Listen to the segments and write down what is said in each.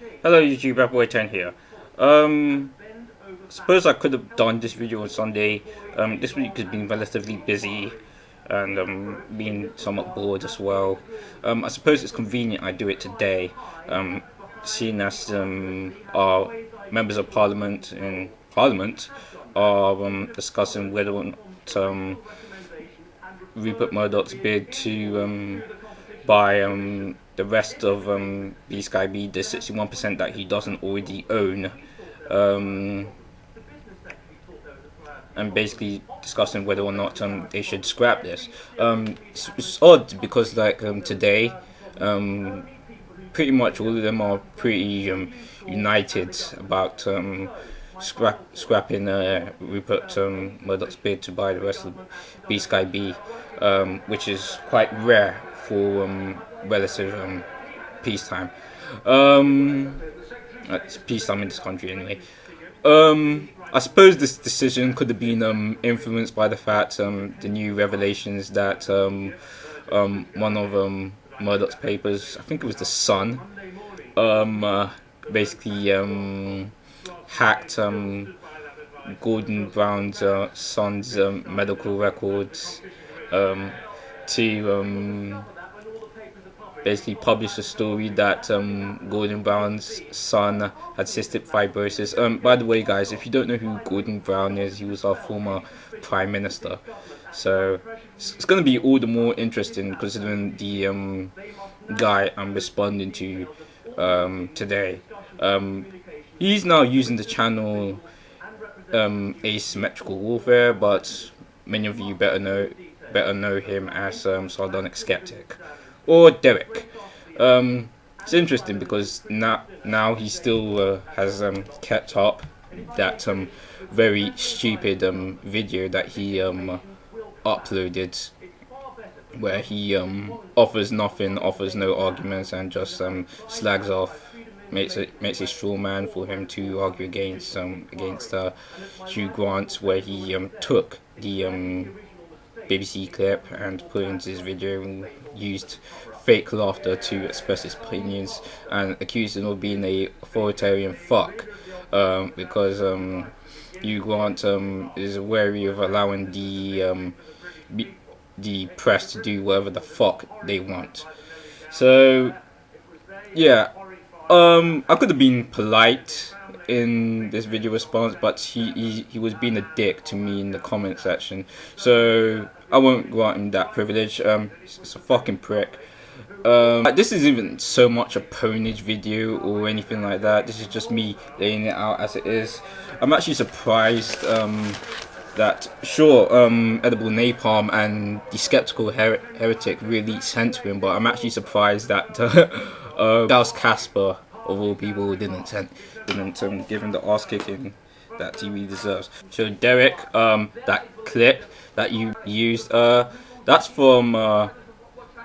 Hello YouTube, Rebekah Wade here. Um, suppose I could have done this video on Sunday. This week has been relatively busy and been somewhat bored as well. I suppose it's convenient I do it today, seeing as our members of Parliament in Parliament are discussing whether or not Rupert Murdoch's bid to buy the rest of B Sky B, the 61% that he doesn't already own, um, and basically discussing whether or not they should scrap this. It's odd because today, pretty much all of them are pretty united about scrapping Rupert Murdoch's bid to buy the rest of B Sky B, which is quite rare for relative peacetime. It's peacetime in this country anyway. I suppose this decision could have been influenced by the fact the new revelations that one of Murdoch's papers, I think it was the Sun, basically hacked Gordon Brown's son's medical records to basically published a story that Gordon Brown's son had cystic fibrosis. By the way, guys, if you don't know who Gordon Brown is, he was our former Prime Minister. So it's going to be all the more interesting considering the guy I'm responding to today. He's now using the channel Asymmetrical Warfare, but many of you better know him as Sardonic Skeptic. Or Derek. It's interesting because now he still has kept up that very stupid video that he uploaded, where he offers nothing, offers no arguments, and just slags off, makes a straw man for him to argue against Hugh Grant, where he took the BBC clip and put into his video and used fake laughter to express his opinions and accused him of being a authoritarian fuck, because Hugh Grant is wary of allowing the press to do whatever the fuck they want. So yeah, I could have been polite in this video response, but he was being a dick to me in the comment section, so I won't grant him that privilege. It's a fucking prick. This isn't even so much a ponage video or anything like that. This is just me laying it out as it is. I'm actually surprised that edible napalm and the skeptical heretic really sent to him, but I'm actually surprised that Klaus Casper of all people didn't give him the ass kicking that he really deserves. So Derek, that clip that you used, that's from a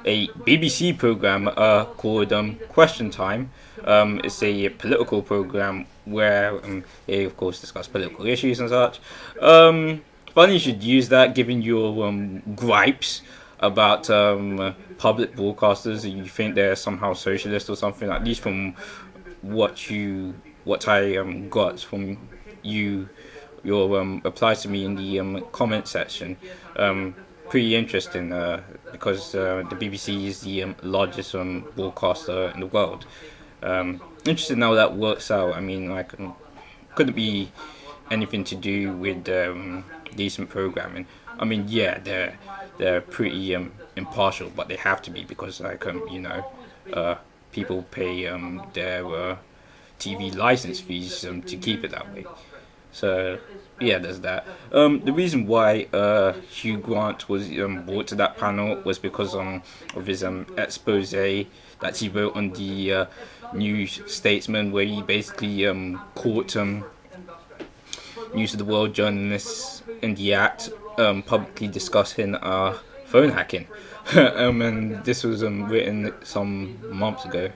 BBC program called Question Time. It's a political program where they of course discuss political issues and such. Funny you should use that, given your gripes about public broadcasters. You think they're somehow socialist or something, at least from what I got from your replies to me in the comment section. Pretty interesting, because the BBC is the largest broadcaster in the world. Interesting how that works out. I mean, couldn't be anything to do with decent programming. I mean, yeah, they're pretty impartial, but they have to be because people pay their TV license fees to keep it that way. So yeah, there's that. The reason why Hugh Grant was brought to that panel was because of his expose that he wrote on the New Statesman, where he basically caught News of the World journalists in the act publicly discussing phone hacking. And this was written some months ago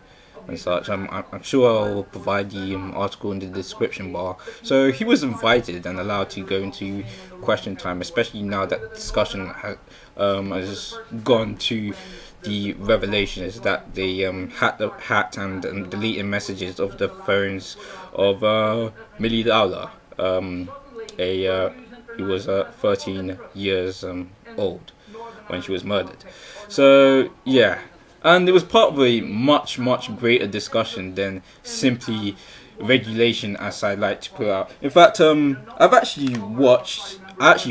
and such. I'm sure I'll provide the article in the description bar. So he was invited and allowed to go into Question Time, especially now that discussion has gone to the revelations that they hacked and deleted messages of the phones of Millie Dowler, who was 13 years old when she was murdered. So yeah, and it was part of a much greater discussion than simply regulation, as I like to put out. In fact, I actually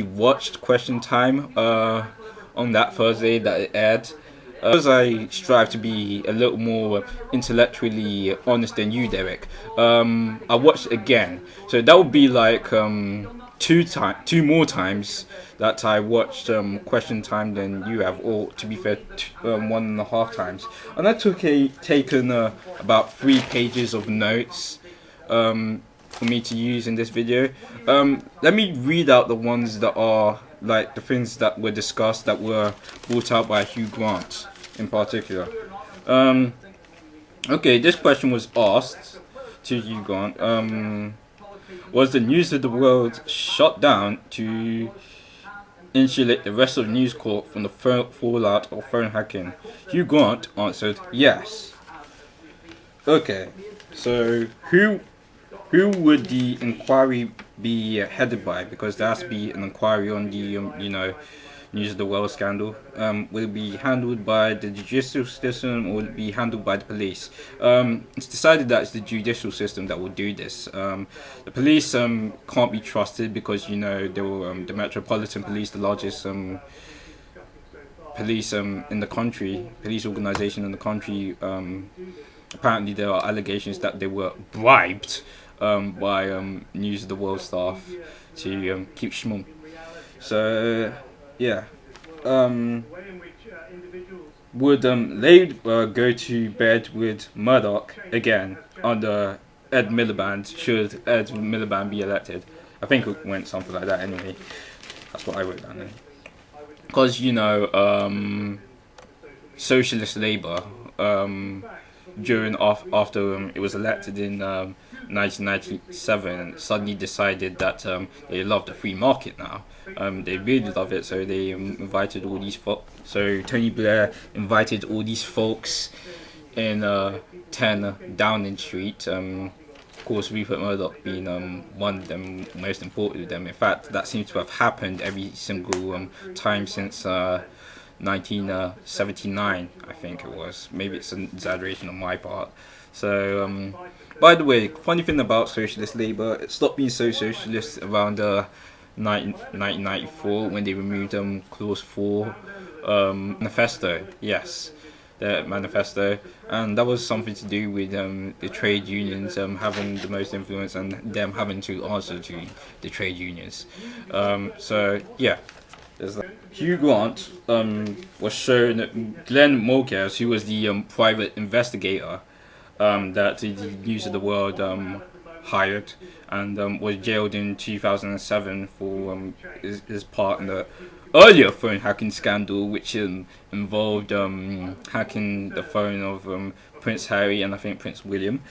watched Question Time on that Thursday that it aired. Because I strive to be a little more intellectually honest than you, Derek, I watched it again. So that would be like two more times that I watched Question Time than you have, or to be fair, 1.5 times. And I taken about 3 pages of notes for me to use in this video. Let me read out the ones that are like the things that were discussed, that were brought out by Hugh Grant in particular. Okay, this question was asked to Hugh Grant. Was the News of the World shut down to insulate the rest of News Corp from the fallout of phone hacking? Hugh Grant answered yes. Okay, so who would the inquiry be headed by? Because there has to be an inquiry on the News of the World scandal. Will it be handled by the judicial system, or will it be handled by the police? It's decided that it's the judicial system that will do this. The police can't be trusted because they were the Metropolitan Police, the largest police in the country, police organization in the country. Apparently there are allegations that they were bribed by News of the World staff to keep schmum. So yeah, would they go to bed with Murdoch again under Ed Miliband, should Ed Miliband be elected? I think it went something like that anyway. That's what I wrote down. Because Socialist Labour after it was elected in 1997, suddenly decided that they love the free market now. They really love it, so they invited all these folks. So Tony Blair invited all these folks in 10 Downing Street. Of course, Rupert Murdoch being one of them, most important of them. In fact, that seems to have happened every single time since 1979, I think it was. Maybe it's an exaggeration on my part. So, by the way, funny thing about Socialist Labour, it stopped being so socialist around 1994 when they removed Clause 4 manifesto. Yes, the manifesto, and that was something to do with the trade unions having the most influence and them having to answer to the trade unions. So yeah. Hugh Grant was shown Glenn Mulcair, who was the private investigator that the News of the World hired, and was jailed in 2007 for his part in the earlier phone hacking scandal, which involved hacking the phone of Prince Harry and I think Prince William.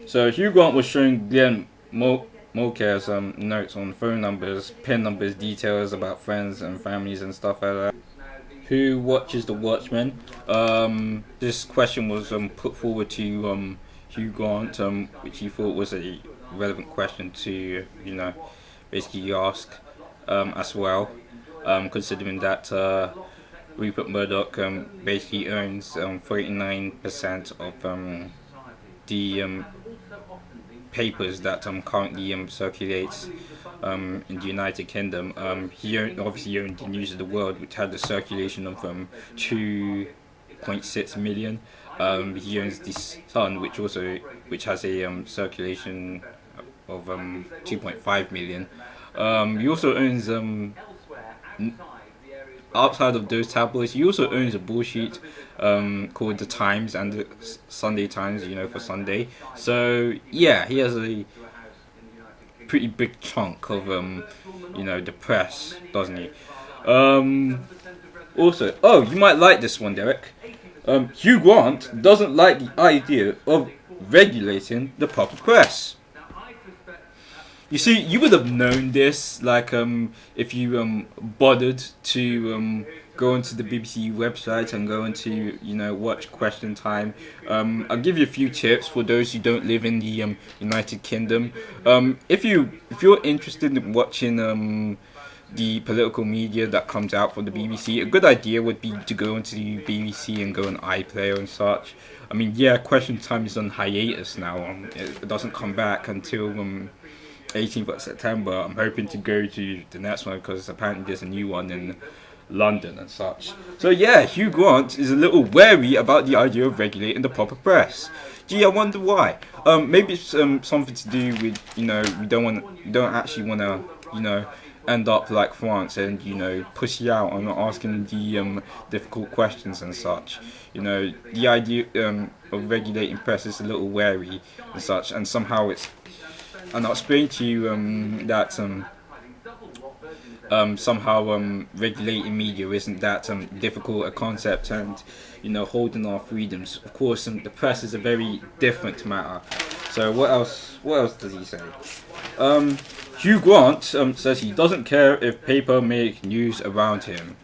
So Hugh Grant was showing Glenn Mulcair's notes on phone numbers, PIN numbers, details about friends and families and stuff like that. Who watches The Watchmen? This question was put forward to Hugh Grant, which he thought was a relevant question to basically ask as well, considering that Rupert Murdoch basically owns 49% of the papers that currently circulates in the United Kingdom. He obviously owned the News of the World, which had a circulation of 2.6 million. He owns the Sun, which has a circulation of 2.5 million. He also owns outside of those tabloids, he also owns a bullshit called The Times and the Sunday Times, for Sunday. So yeah, he has a pretty big chunk of the press, doesn't he? Also, you might like this one, Derek. Hugh Grant doesn't like the idea of regulating the proper press. You see, you would have known this, if you bothered to go onto the BBC website and go into, watch Question Time. I'll give you a few tips for those who don't live in the United Kingdom. If you're interested in watching the political media that comes out from the BBC, a good idea would be to go into the BBC and go on iPlayer and such. I mean, yeah, Question Time is on hiatus now. It doesn't come back until 18th of September. I'm hoping to go to the next one because apparently there's a new one in London and such. So yeah, Hugh Grant is a little wary about the idea of regulating the proper press. Gee, I wonder why. Maybe it's something to do with, we don't actually want to, end up like France and pussy out on asking the difficult questions and such. The idea of regulating press is a little wary and such, and somehow and I'll explain to you that somehow regulating media isn't that difficult a concept, and holding our freedoms. Of course, the press is a very different matter. So what else does he say? Hugh Grant says he doesn't care if paper make news around him.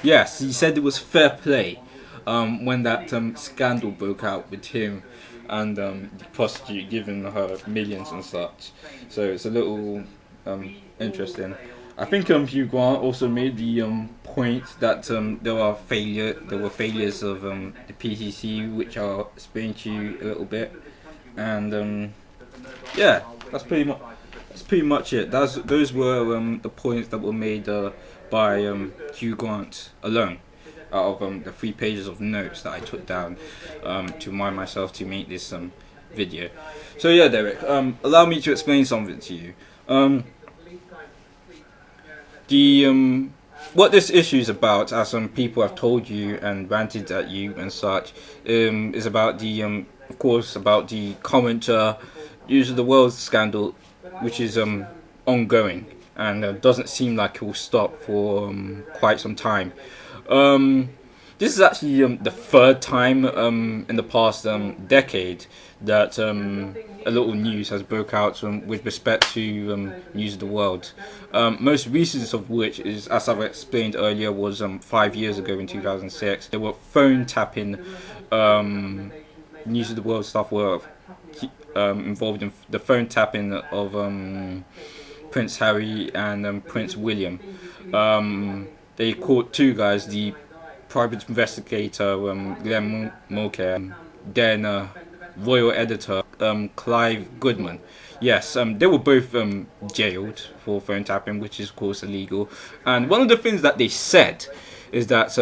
Yes, he said it was fair play when that scandal broke out with him and the prostitute giving her millions and such. So it's a little interesting. I think Hugh Grant also made the point that there were failures of the PCC, which I'll explain to you a little bit, and yeah, that's pretty much it. Those were the points that were made by Hugh Grant alone, out of the 3 pages of notes that I took down to remind myself to make this video. So yeah, Derek, allow me to explain something to you. What this issue is about, as some people have told you and ranted at you and such, is about of course, about the current News of the World scandal, which is ongoing and doesn't seem like it will stop for quite some time. This is actually the 3rd time in the past decade that a little news has broke out with respect to News of the World. Most recent of which is, as I've explained earlier, was 5 years ago in 2006. There were phone tapping. News of the World stuff were involved in the phone tapping of Prince Harry and Prince William. They caught 2 guys, the private investigator Glenn Mulcair, then royal editor Clive Goodman. Yes, they were both jailed for phone tapping, which is of course illegal. And one of the things that they said is that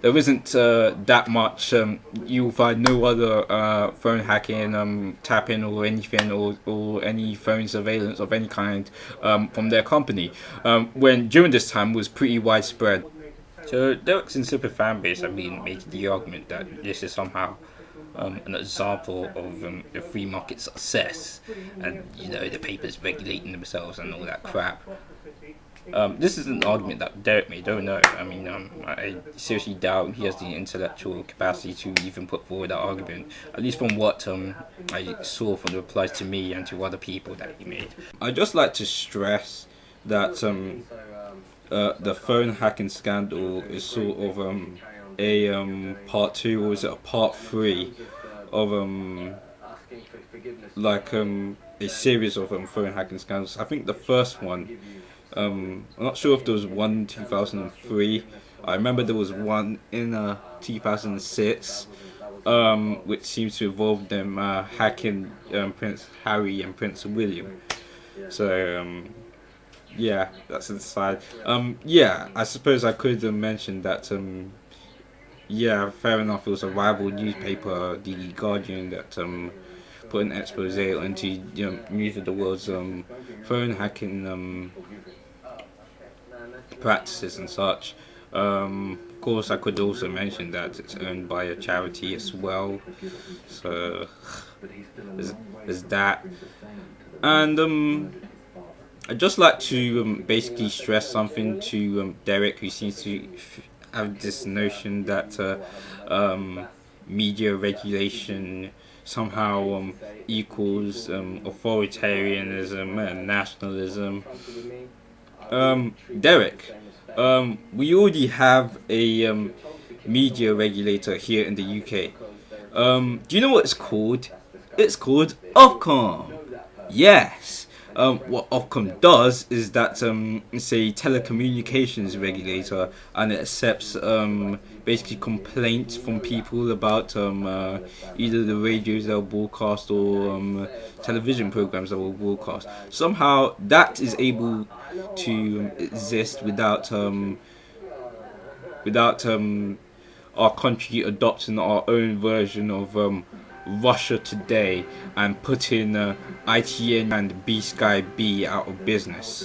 there isn't that much. You'll find no other phone hacking, tapping, or anything, or any phone surveillance of any kind from their company. When during this time was pretty widespread. So Derek's insipid fan base have been making the argument that this is somehow an example of the free market success, and the papers regulating themselves and all that crap. This is an argument that Derek made. Don't know. I mean, I seriously doubt he has the intellectual capacity to even put forward that argument. At least from what I saw from the replies to me and to other people that he made. I'd just like to stress that the phone hacking scandal is sort of a part 2, or is it a part 3 of a series of phone hacking scandals. I think the first one, I'm not sure if there was one in 2003. I remember there was one in 2006, which seems to involve them hacking Prince Harry and Prince William. So yeah, that's aside. Yeah, I suppose I could mention that. Yeah, fair enough. It was a rival newspaper, The Guardian, that put an expose into News of the World's phone hacking practices and such. Of course, I could also mention that it's owned by a charity as well. So there's that. And I'd just like to basically stress something to Derek, who seems to have this notion that media regulation somehow equals authoritarianism and nationalism. Derek, We already have a media regulator here in the UK. Do you know what it's called? It's called Ofcom. Yes. What Ofcom does is that it's a telecommunications regulator, and it accepts basically complaints from people about either the radios that will broadcast or television programs that will broadcast. Somehow that is able to exist without our country adopting our own version of Russia Today and putting ITN and B Sky B out of business.